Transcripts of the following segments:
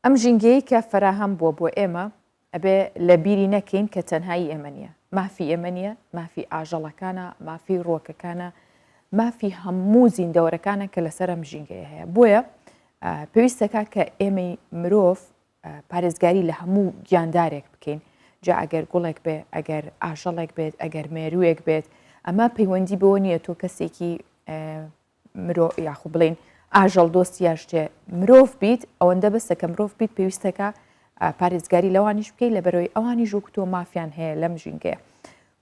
ئەم ژینگەیە کە فراهەم بووە بۆ ئێمە ئەبێ لە بیری نەکەین کە تەنهایی ئێمە نیە، مافی ئێمە نیە، مافی ئاژەڵەکانە، مافی ڕۆکەکانە، مافی هەموو زیندەوەرەکانە کە لەسەر ئەم ژینگەیە هەیە. بۆیە پێویستەکە کە ئێمەی مرۆڤ پارێزگاری لە هەموو گیاندارێک بکەین. جا ئەگەر گوڵێک بێ، ئەگەر ئاژەڵێک بێت، ئەگەر مێروویەک بێت، ئەمە پەیوەندی بەوە نییە تۆ کەسێکی مرۆڤ یاخو بڵین ئاژەڵ دۆستی یا شتێ مرۆڤ بیت، ئەوەندە بەسە کە مرۆڤ بیت پێویستەکە پارێزگاری لەوانیش بکەیت لە بەرەوەی ئەوانی ژوو تۆ مافیان هەیە لەم ژینگەیە.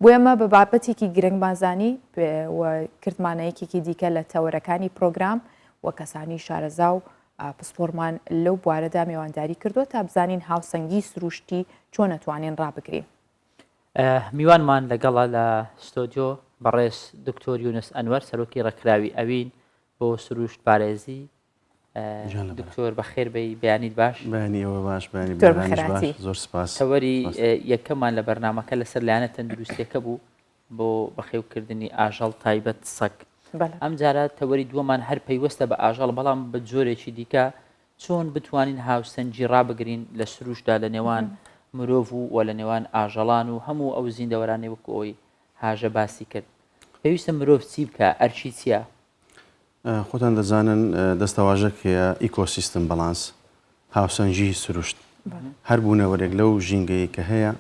بۆ ئەمە بە بابەتێکی گرنگبازانی کردمانەیەکێکی دیکە لە تەوەرەکانی پرۆگرام و کەسانی شارەزا و پسپۆرمان لەو بوارەدا میوانداری کردووە تا بزانین هاوسەنگی سروشتی چۆن نەتوانین ڕابگرین. میوانمان لەگەڵا لە ستۆدیۆ بەڕێز دکتۆر یونس ئەنوەر سەرۆکی ڕێکخراوی ئەوین بۆ سروشت پارێزی. دکتۆر بەخێر بەی بەیانیت باش؟ بەیانیەوە باش، زۆر سپاس. تەوەری یەکەمان لە بەرنامەکە لەسەر لایەنە تەندروستیەکە بوو بۆ بەخێوکردنی ئاژەڵ تایبەت سەگ. ئەم جارە تەوەری دووەمان هەر پەیوەستە بە ئاژەڵ، بەڵام بە جۆرێکی دیکە چۆن بتوانین هاوسەنگی ڕابگرین لە سروشتدا لە نێوان مرۆڤ و لە نێوان ئاژەڵان و هەموو ئەو زیندەوەرانەی وەکو ئەوی هاژە باسی کرد. پێویستە مرۆڤ چی بکە؟ ئەرچی چییە؟ خۆتان دەزانن دەستەواژەک هەیە ئیکۆسیستم بەڵانس، هاوسەنگی سروشت. هەر بوونەوەرێک لەو ژینگەیە کە هەیە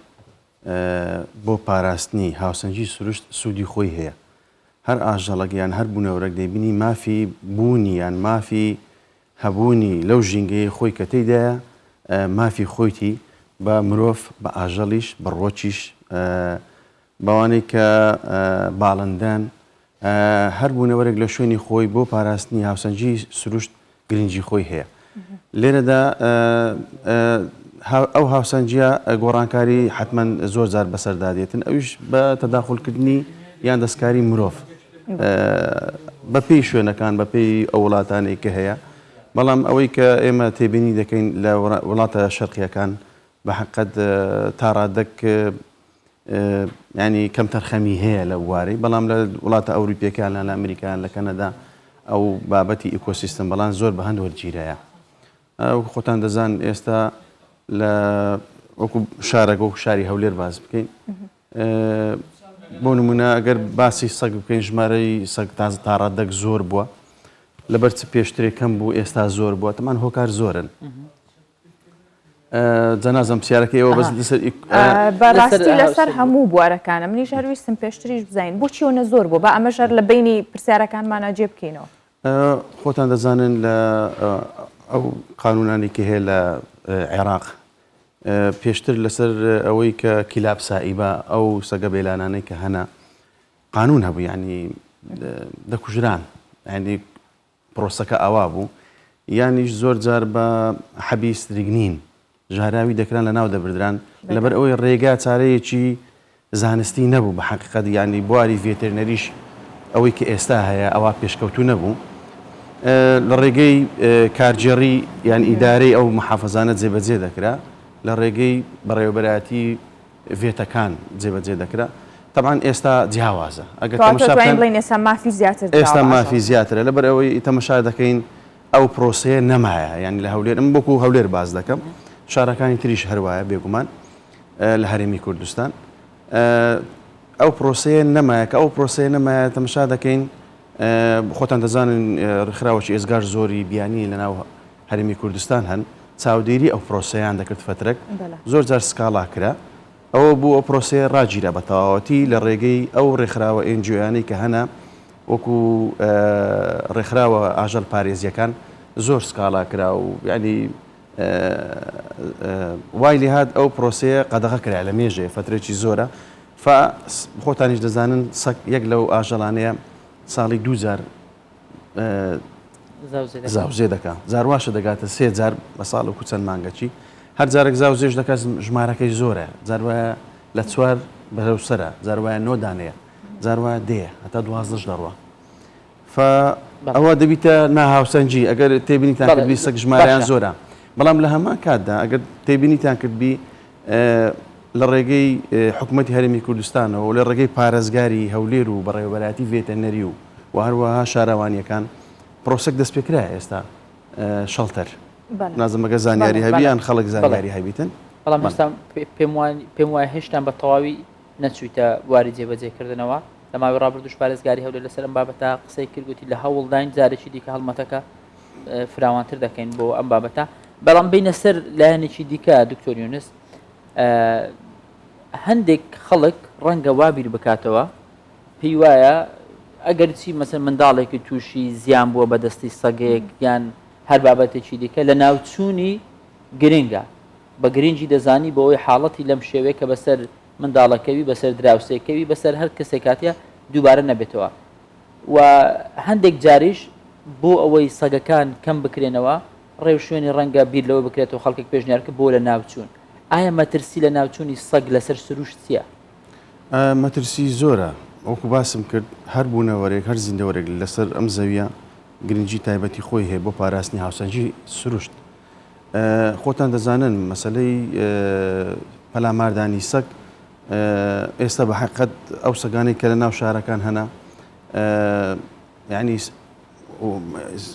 بۆ پاراستنی هاوسەنگی سروشت سوودی خۆی هەیە. هەر ئاژەڵک یان هەر بوونەوەرەك دەیبینی مافی بوونی یان مافی هەبوونی لەو ژینگەیە خۆی کە تێیدایە مافی خۆیتی بە مرۆڤ، بە ئاژەڵیش، بە ڕۆچیش، بەوانەی کە باڵندان، هەر بوونەوەرێک لە شوێنی خۆی بۆ پاراستنی هاوسەنگی سروشت گرنگی خۆی هەیە. لێرەدا ئەو هاوسەنگیە گۆڕانکاری حتمەن زۆر جار بەسەردادێتن، ئەویش بە تەداخولکردنی یان دەستکاری مرۆڤ بەپێی شوێنەکان، بەپێی ئەو وڵاتانەی کە هەیە. بەڵام ئەوەی کە ئێمە تێبینی دەکەین لە وڵاتە شەرقیەکان بە حەقەت تا ڕادەک ینی کەم تەرخەمی هەیە لە وارەی، بەڵام لە وڵاتە ئەوروپیەکان لە ئەمریکان لە کەنەدا ئەو بابەتی ئیکۆسیستم بەڵام زۆر بە هەند وەرگیرەیە. خۆتان دەزان ئێستا لە وەکو شارێک وەکو شاری هەولێر باز بکەین، بۆ نمونە ئەگەر باسی سەگ بکەین، ژمارەی سەگ تا ڕادەک زۆر بووە، لەبەر چ پێشترێک کەم بوو ئێستا زۆر بووە، تەمان هۆکار زۆرن. جەنازەم پرسیارەکەی ئەوە بەس بەڕاستی لەسەر هەموو بوارەکانە منیش هەرویستم پێشتریش بزین بۆچی ئەوە زۆر بوو، بە ئەمە ژەر لە بینی پرسیارەکانمانە جێ بکەینەوە. خۆتان دەزانن لە ئەو قانونانی کە هەیە لە عێراق پێشتر لەسەر ئەوەی کە کیلاب سائیبە ئەو سەگە بێلانانەی کە هەنا قانون هەبوو، ینی دەکوژران، ینی پرۆسەکە ئەوا بوو، یانیش زۆر جار بە حەبیس ریگنین ژاراوی دەکران لە ناو دەبردران لەبەر ئەوەی ڕێگا چارەیەکی زانستی نەبوو بە حەقیقەت، ینی بواری ڤێتێرنەریش ئەوەی کە ئێستا هەیە ئەوە پێشکەوتو نەبوو. لە ڕێگەی کارجێڕی یان ئیدارەی ئەو محافەزانە جێبەجێ دەکرا، لە ڕێگەی بەڕێوەبەرایەتی ڤێتەکان جێبەجێ دەکرا. طبعاً ئێستا جیاوازە، ئەگەر ئێستا مافی زیاترە، لەبەر ئەوەی تەمەشا دەکەین ئەو پرۆسەیە نەمایە، ینی لە هەولێر ئەم بۆکو هەولێر باز دەکەم، شارەکانی تریش هەروایە بێگومان لە هەرێمی کوردستان ئەو پرۆسەیە نەمایە، کە ئەو پرۆسەیە نەمایە تەمەشا دەکەین. خۆتان دەزانن ڕێکخراوەکی ئێزگار زۆری بیانی لەناو هەرێمی کوردستان هەن، چاودێری ئەو پرۆسەیان دەکرد فترێک، زۆر جار سکاڵا کرا، ئەوە بوو ئەو پرۆسەیە ڕاگیرە بە تەواوەتی لە ڕێگەی ئەو ڕێکخراوە ئێنجیۆیانەی کە هەنا وەکو ڕێکخراوە ئاژەڵ پارێزیەکان زۆر سکاڵا کرا و ینی وای لێ هات ئەو پرۆسەیە قەدەغە کرا لە مێژێ فترێکی زۆرە. خۆتانیش دەزانن سەگ یەک لەو ئاژەڵانەیە ساڵی 2000 زاوزێ دەکات، زارواشە دەگاتە 3 جار بە ساڵ و چەند مانگەچی، هەر جارێک زاوزێش دەکات ژمارەکەی زۆرە، جاروایە لە 4 بەرەو سەرە، جاروایە 9 دانەیە، جاروایە دێ هەتا 12 دەڕوە. ئەوە دەبیتە ناهاوسەنگی ئەگەر تێبینیتان کردبی سەگ ژمارەیان زۆرە، بەڵام لە هەمان کاتدا ئەگەر تێبینیتان کردبی لە ڕێگەی حکوومەتی هەرێمی کوردستانەوە و لە ڕێگەی پارێزگاری هەولێر و بەڕێوەبەراتی ڤێتەرنەری و هەروەها شارەوانیەکان پرۆسەک دەست پێکرایە ئێستا شەڵتەر نازمەگە زانیاری هەبییان خەڵک زانیاری هەبیتن بەڵام هێستا پێم وایە هێشتان بە تەواوی نەچوویتە واری جێبەجێکردنەوە لە ماوەی ڕابردوش پارێزگاری هەولێر لەسەر ئەم بابەتە قسەی کردوتی لە هەوڵداین جارێکی دیکە هەڵمەتەکە فراوانتر دەکەین بۆ ئەم بابەتە بەڵام بینە سەر لایەنێکی دیکە دکتۆر یونس هەندێک خەڵک ڕەنگە وابیر بکاتەوە پێی وایە ئەگەر چی مەسەر منداڵێکی تووشی زیان بووە بەدەستی سەگەیەک یان هەر بابەتێکی دیکە لە ناوچوونی گرنگە بە گرنگی دەزانی بۆ ئەوەی حاڵەتی لەم شێوەیە کە بەسەر منداڵەکەوی بەسەر دراوسێکەوی بەسەر هەر کەسێک کاتیە دووبارە نەبێتەوە و هەندێک جاریش بۆ ئەوەی سەگەکان کەم بکرێنەوە ڕێو شوێنی ڕەنگە بیر لەوە بکرێتەوە خەڵکێک پێشنیارکە بۆ لە ناوچوون ئایا مەترسی لە ناوچوونی سەگ لەسەر سروش چییە؟ مەترسی زۆرە ئەوکو باسم کرد هەر بوونەوەرێک هەر زیندەوەرێک لەسەر ئەم زەویە گرنگی تایبەتی خۆی هەیە بۆ پاراستنی هاوسەنگی سروشت خۆتان دەزانن مەسلەی پەلاماردانی سەگ ئێستا بە حقیقەت ئەو سەگانەی کە لە ناو شارەکان هەنا یعنی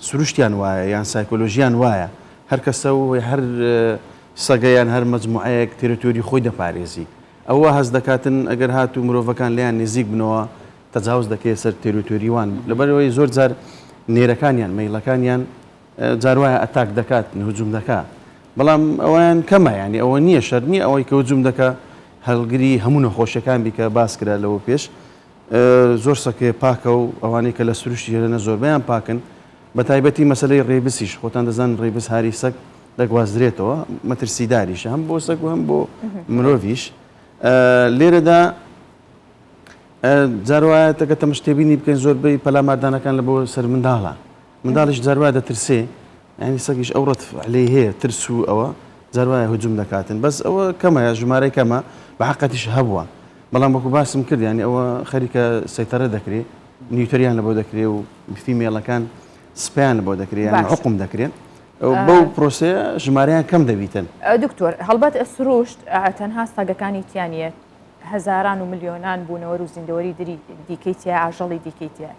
سروشتیان وایە یان سایکۆلۆژیان وایە هەر کەسە هەر سەگەیان هەر مەجموعەیەک تێریتۆری خۆی دەپارێزی ئەوە هەز دەکاتن ئەگەر هات و مرۆڤەکان لیان نزیک بنەوە تەجاوز دەکەێت سەر تێریتۆریوان لەبەرەوەی زۆر جار نێرەکانیان مەیلەکانیان جار وایە ئەتاک دەکات هجووم دەکات بەڵام ئەویان کەمە ینی ئەوە نییە شەر نییە ئەوەی کە هجووم دەکە هەڵگری هەموو نەخۆشیەکان بیکە باس کرا لەوە پێش زۆر سەکێ پاکە و ئەوانەی کە لە سروشتی هێرەنە زۆربیان پاکن بە تایبەتی مەسلەی ڕێبسیش خۆتان دەزان ڕێبس هاری سەگ دەگوازرێتەوە مەترسیداریش هەم بۆ سەگ و هەم بۆ مرۆڤیش لێرەدا جاروایە کە تەمەشتێبینی بکەین زۆربەی پەلاماردانەکان لە بۆ سەر منداڵیش جاروایە دەترسێ ینی سەگیش ئەو ڕەت لێ هەیە ترس و ئەوە جاروایە هجووم دەکاتن بەس ئەوە کەمە ژمارەی کەمە بە حقەتیش هەبووە بەڵام وەکو باسم کرد ینی ئەوە خەریکە سەیتەرە دەکرێت نیوتریان لە بۆ دەکرێت و فیمێڵەکان سپیان بۆ دەکرێت یان حکم دەکرێت بەو پرۆسەیە ژمارەیان کەم دەبیتن دکتۆر هەڵبەت سروشت تەنها سەگەکانی تیانە هەزاران و ملیۆنان بوونەوە و زیندەوەری دیکەیتە ئاژەڵی دیکەیتە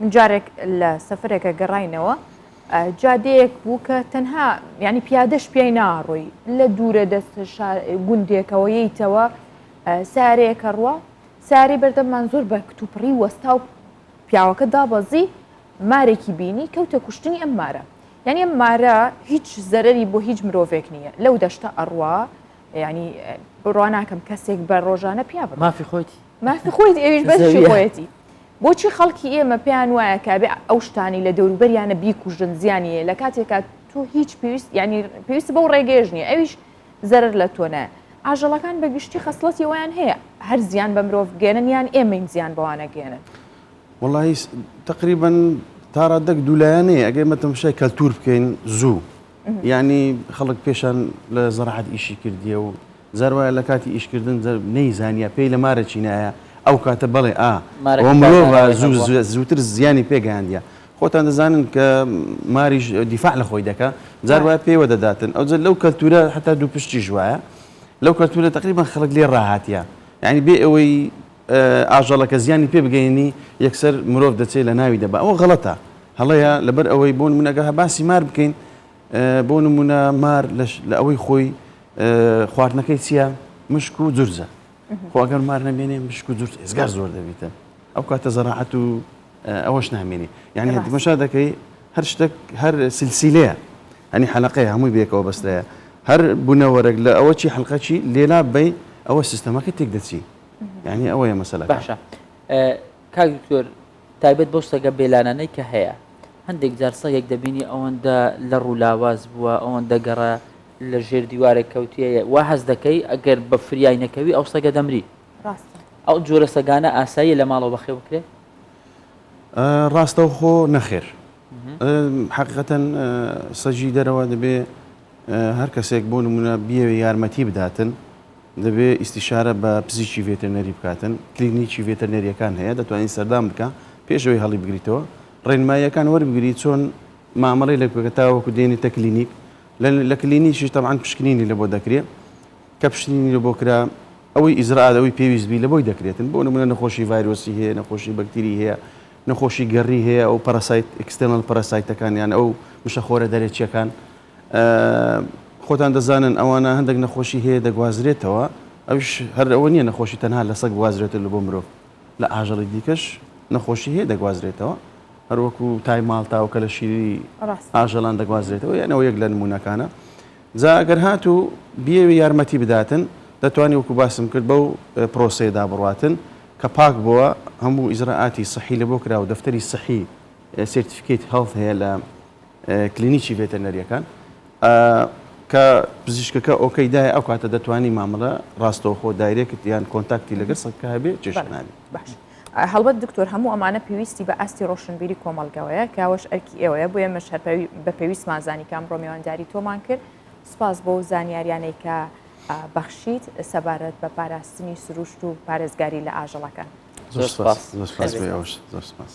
من جارێک لە سەفرێکە گەڕاینەوە جادەیەک بوو کە تەنها ینی پیادەش پێی ناڕۆی لە دوورە دەست گوندێکەوە ییتەوە سارەیەکە ڕوە ساری بەردەمان زۆر بە کتوپڕی وەستا و پیاوەکە دابەزی مارێکی بینی کەوتە کوشتنی ئەم مارە یعنی ئەم مارە هیچ زەرەری بۆ هیچ مرۆڤێک نییە لەو دەشتە ئەڕوا ینی بڕوا ناکەم کەسێک بە ڕۆژانە پیا بڕ مافی خۆیتی مافی خۆیت ئێویش بەشی خۆیەتی بۆچی خەڵکی ئێمە پێیان وایە کابێ ئەو شتانی لە دەوروبەریانە بیکوژن زیانیە لە کاتێکا تۆ هیچ پێویست ینی پێویست بەو ڕێگەیەش نیە ئەویش زەرر لە تۆنە ئاژەڵەکان بەگشتی خەسڵەتی ئەویان هەیە هەر زیان بە مرۆڤ گێنن یان ئێمەین زیان بەوانە گێنن وڵی تقریبا تا ڕادەک دوولایەنەیە ئەگەر مەتەمشای کەلتور بکەین زوو یعنی خەڵک پێشان لە زەراحەت ئیشی کردیە و زەروایە لە کاتی ئیشکردن نەیزانیا پێی لە مارە چینایە ئەو کاتە بەڵێ ئەوە مرۆڤ زووتر زیانی پێگەیاندیە خۆتان دەزانن کە ماریش دیفاع لە خۆی دەکە جاروایە پێوە دەداتن ئەو لەو کەلتورە حتا دوو پشتی ژوایە لەو کەلتورە تقریبا خەڵک لێ ڕاهاتیە یعنی بێ ئەوەی ئاژەڵەکە زیانی پێ بگەینی یەکسەر مرۆڤ دەچێت لە ناوی دەبا ئەوە غەڵەتە هەڵەیە لەبەر ئەوەی بۆ نمونەگە باسی مار بکەین بۆ نمونە مار لە ئەوەی خۆی خواردنەکەی چییە مشک و جورجە خواگەر مار نامێنێ مشک و جورج ئێزگار زۆر دەبیتە ئەو کاتە زەراحەت و ئەوەش نامێنی یعنی دمەشا دەکەی هەر شتێک هەر سلسیلەیە ئەنی حەلەقەیە هەمووی بێکەوە بەستەیە هەر بوونەوەرەك لە ئەوە چی حەلقەچی لێلا بێ ئەوە سیستەمەکە تێک دەچی یعنی ئەوەیە مەسەلە باشە کاک دکتۆر تایبەت بۆ سەگە بێلانانەی کە هەیە هەندێک جار سەگێک دەبینی ئەوەندە لە ڕوولاواز بووە ئەوەندە گەڕە لە ژێر دیوارێک کەوتیەیە وا هەز دەکەی ئەگەر بە فریای نەکەوی ئەو سەگە دەمری ئەو جۆرە سەگانە ئاسایی لە ماڵەوە بەخێو بکرێت ڕاستە و خۆ نەخێر حقیقەتەن سەجی دەرەوە دەبێ هەر کەسێک بۆ نمونە بیەوێ یارمەتی بداتن دەبێ ئیستیشارە بە پزیکی ڤێتەرنەری بکاتن کلینیکی ڤێتەرنەریەکان هەیە دەتوانین سەردان بکە پێشەوەی هەڵی بگریتەوە ڕێنماییەکان وەربگری چۆن مامەڵی لە بکەتاوەکو دێنێتە کلینیک لە کلینیکیش تەبعاً پشکنینی لە بۆ دەکرێت کە پشکنینی لە بۆ کرا ئەوەی ئیزرائات ئەوەی پێویستبی لە بۆی دەکرێتن بۆ نمونە نەخۆشی ڤایرۆسی هەیە نەخۆشی بەکتری هەیە نەخۆشی گەڕی هەیە ئەو پەرەسایت ئەکستێرنەل پەرەسایتەکان یان ئەو مشەخۆرە دەرێچیەکان خۆتان دەزانن ئەوانە هەندێک نەخۆشی هەیە دەگوازرێتەوە ئەوش هەر ئەوە نییە نەخۆشی تەنها لە سەگ گوازرێتە لە بۆ مرۆڤ لە ئاژەڵی دیکەش نەخۆشی هەیە دەگوازرێتەوە هەروەکو تای ماڵتاوکە لە شیری ئاژەڵان دەگوازرێتەوە یانەوە یەک لە نمونونەکانە جا ئەگەر هاتوو بێوی یارمەتی بداتن دەتوانانی وەکو باسم کرد بەو پرۆسەیەدا بڕاتن کە پاک بووە هەموو ئیزراعاتی سەحی لە بۆ کرا و دەفتەری سەحی سرتیفیکیت هەڵت هەیە لە کلینیکی ڤێتەرنەریەکان کە پزیشکەکە ئۆکەیدای ئەو کاتە دەتوانی مامەڵە ڕاستەوخۆ دایرێکت یان کۆنتاکتی لەگەر سەگەکە هەبێ چێشنابێت. باش هەڵبەت دکتۆر هەموو ئەمانە پێویستی بە ئاستی ڕۆشنبیری کۆمەڵگەوەیە کاوەش ئەرکی ئێوەیە بۆ ئێمەش هەر بە پێویستمان زانی کام ڕۆ میوانداری تۆمان کرد سپاس بۆ زانیاریانەی کە بەخشیت سەبارەت بە پاراستنی سروشت و پارێزگاری لە ئاژەڵەکان. زۆر سپاس.